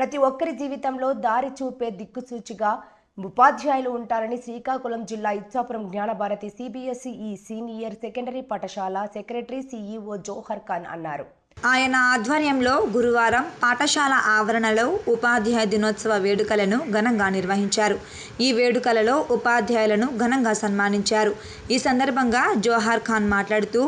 ప్రతి ఒక్కరి జీవితంలో దారి చూపే దిక్కుసూచిగా ఉపాధ్యాయులు ఉంటారని శ్రీకాకుళం జిల్లా Ichchapuram Gnanabharathi CBSE senior secondary పాఠశాల సెక్రటరీ సిఈఓ జోహర్ ఖాన్ అన్నారు. ఆయన ఆధ్వర్యంలో గురువారం పాఠశాల ఆవరణలో ఉపాధ్యాయ దినోత్సవ వేడుకలను ఘనంగా నిర్వహించారు. ఈ వేడుకలలో ఉపాధ్యాయులను ఘనంగా సన్మానించారు. ఈ సందర్భంగా జోహర్ ఖాన్ మాట్లాడుతూ,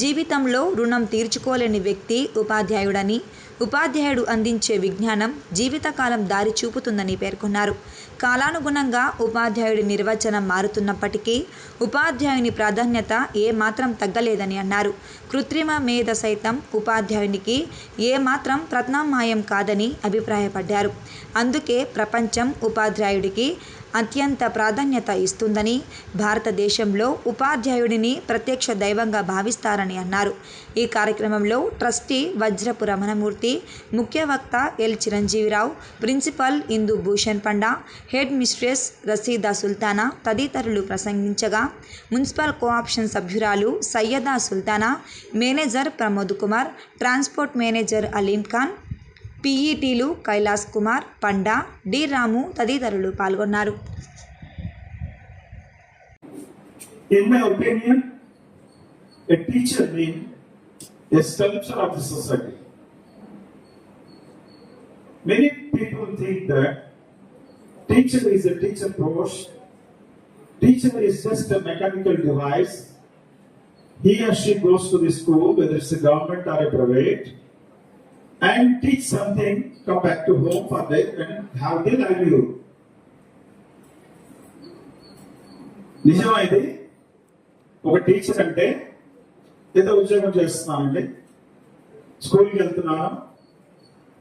జీవితంలో రుణం తీర్చుకోలేని వ్యక్తి ఉపాధ్యాయుడని, ఉపాధ్యాయుడు అందించే విజ్ఞానం జీవితకాలం దారి చూపుతుందని పేర్కొన్నారు. కాలానుగుణంగా ఉపాధ్యాయుడి నిర్వచనం మారుతున్నప్పటికీ ఉపాధ్యాయుని ప్రాధాన్యత ఏమాత్రం తగ్గలేదని అన్నారు. కృత్రిమ మేధ సైతం ఉపాధ్యాయునికి ఏమాత్రం ప్రత్యామ్నాయం కాదని అభిప్రాయపడ్డారు. అందుకే ప్రపంచం ఉపాధ్యాయుడికి అత్యంత ప్రాధాన్యత ఇస్తుందని, భారతదేశంలో ఉపాధ్యాయుడిని ప్రత్యక్ష దైవంగా భావిస్తారని అన్నారు. ఈ కార్యక్రమంలో ట్రస్టీ వజ్రపు రమణమూర్తి, ముఖ్య వక్త L Chiranjeevi Rao, principal Indu Bhushan Panda, head mistress Rasida Sultana తదితరులు ప్రసంగించగా, మున్సిపల్ కోఆప్షన్ సభ్యురాలు Sayyada Sultana, manager Pramod Kumar, transport manager Aleem Khan, పీఈటీలు కైలాస్ కుమార్, పండా, డి రాము తదితరులు పాల్గొన్నారు. In my opinion, a teacher means a sculpture of the society. Many people think that teacher is a teacher post. Teacher is just a mechanical device. He or she goes to the school, whether it's a government or a private, and teach something, come back to home for them and have their livelihood. నిజమా ఇది? ఒక teacher అంటే ఏదో ఉద్యోగం చేస్తున్నానండి, స్కూల్కి వెళ్తున్నాను,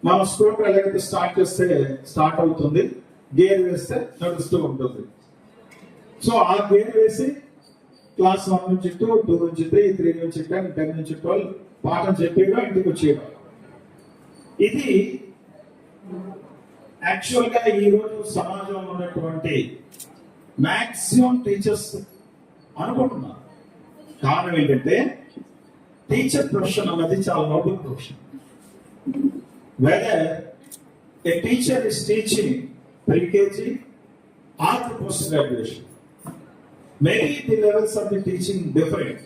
మనం స్కూల్కి ఎలాగైతే స్టార్ట్ చేస్తే స్టార్ట్ అవుతుంది, గేర్ వేస్తే నడుస్తూ ఉంటుంది. సో ఆ గేర్ వేసి క్లాస్ 1 నుంచి 2, 2 నుంచి 3, 3 నుంచి 10, 10 నుంచి 12 పాఠం చెప్పేయడం, ఇంటికి వచ్చేయడం. ఇది యాక్చువల్గా ఈరోజు సమాజంలో ఉన్నటువంటి మ్యాక్సిమం టీచర్స్ అనుకుంటున్నారు. కారణం ఏంటంటే టీచర్ ప్రొఫెషన్ అన్నది చాలా noble profession. Whether a teacher is teaching pre KG or post graduation, maybe the levels of the teaching different.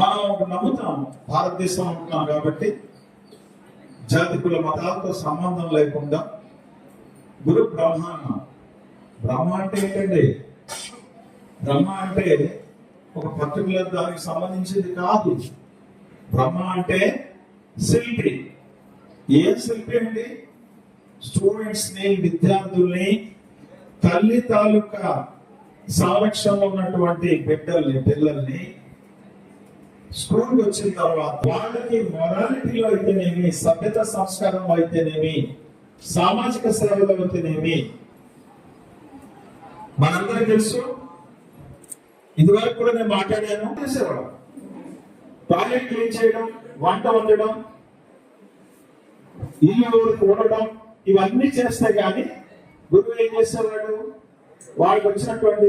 మనం నమ్ముతాం, భారతదేశం ఉంటున్నాం కాబట్టి జాతి కుల మతాలతో సంబంధం లేకుండా గురు బ్రహ్మ అన్నాం. బ్రహ్మ అంటే ఏంటండి? బ్రహ్మ అంటే ఒక పర్టికులర్ దానికి సంబంధించింది కాదు. బ్రహ్మ అంటే శిల్పి. ఏం శిల్పి అండి? స్టూడెంట్స్ ని, విద్యార్థుల్ని, తల్లి తాలూకా సంరక్షణలో ఉన్నటువంటి పిల్లల్ని స్కూల్కి వచ్చిన తర్వాత వాళ్ళకి మొరాలిటీలో అయితేనేమి, సభ్యత సంస్కారంలో అయితేనేమి, సామాజిక సేవలో అయితేనేమి, మనందరికీ తెలుసు. ఇదివరకు కూడా నేను మాట్లాడాను, చేసేవాడు టాయిలెట్ క్లీన్ చేయడం, వంట వండడం, ఇల్లు కూడడం, ఇవన్నీ చేస్తే గాని గురువు ఏం చేసేవాడు? వాళ్ళకి వచ్చినటువంటి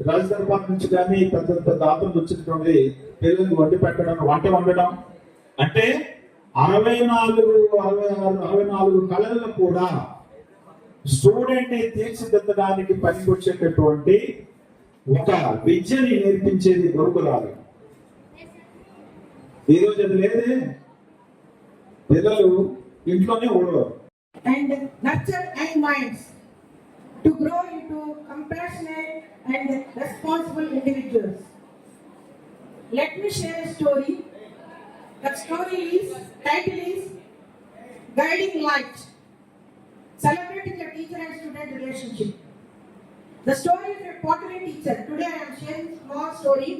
రాజదర్బార్ నుంచి కానీ పెద్ద పెద్ద ఆత్మలు వచ్చినటువంటి పిల్లలకు వండి పెట్టడం, వంట వండడం అంటే 64 కళల్లో కూడా స్టూడెంట్ ని తీర్చిదిద్దడానికి పనికొచ్చేటటువంటి ఒక విద్యని నేర్పించేది గురుకులాలు. ఈరోజు అది లేదే. పిల్లలు ఇంట్లోనే ఉండరు. And nurture young minds to grow into compassionate and responsible individuals. Let me share a story. That story title is Guiding Light, celebrating the teacher and student relationship. The story of a pottery teacher. Today I am sharing a small story.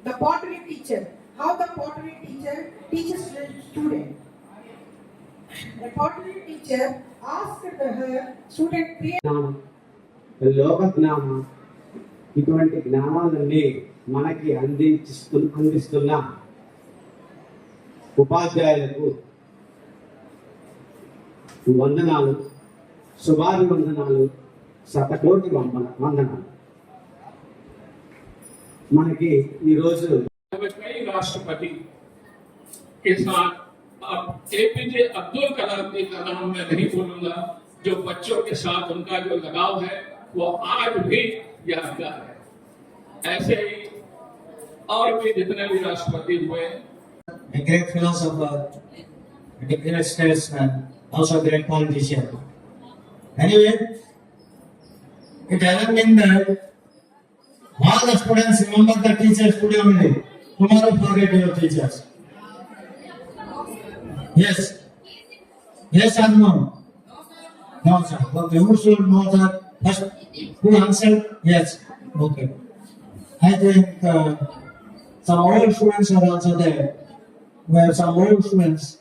The pottery teacher. How the pottery teacher teaches the student. The pottery teacher asked her student లోక జ్ఞానం, ఇటువంటి జ్ఞానాలన్నీ మనకి అందిస్తున్న ఉపాధ్యాయులకు వందనాలు, శుభాభివందనాలు, శతకోటి వందనాలు. మనకి ఈరోజు राष्ट्रपति के साथ अब एपीजे अब्दुल कलाम जी का नाम मैं नहीं बोलूंगा, जो बच्चों के साथ उनका जो लगाव है वो आज भी यादगार है। ऐसे ही और भी जितने भी राष्ट्रपति हुए, a great philosopher, a great statesman, also a great politician. Anyway, it hasn't been that all the students remember the teachers today only. Tomorrow forget your teachers. Yes. Yes or no? No, sir. Okay, who should know that? First, who answered? Yes. Okay. I think some old students are also there. We have some old students.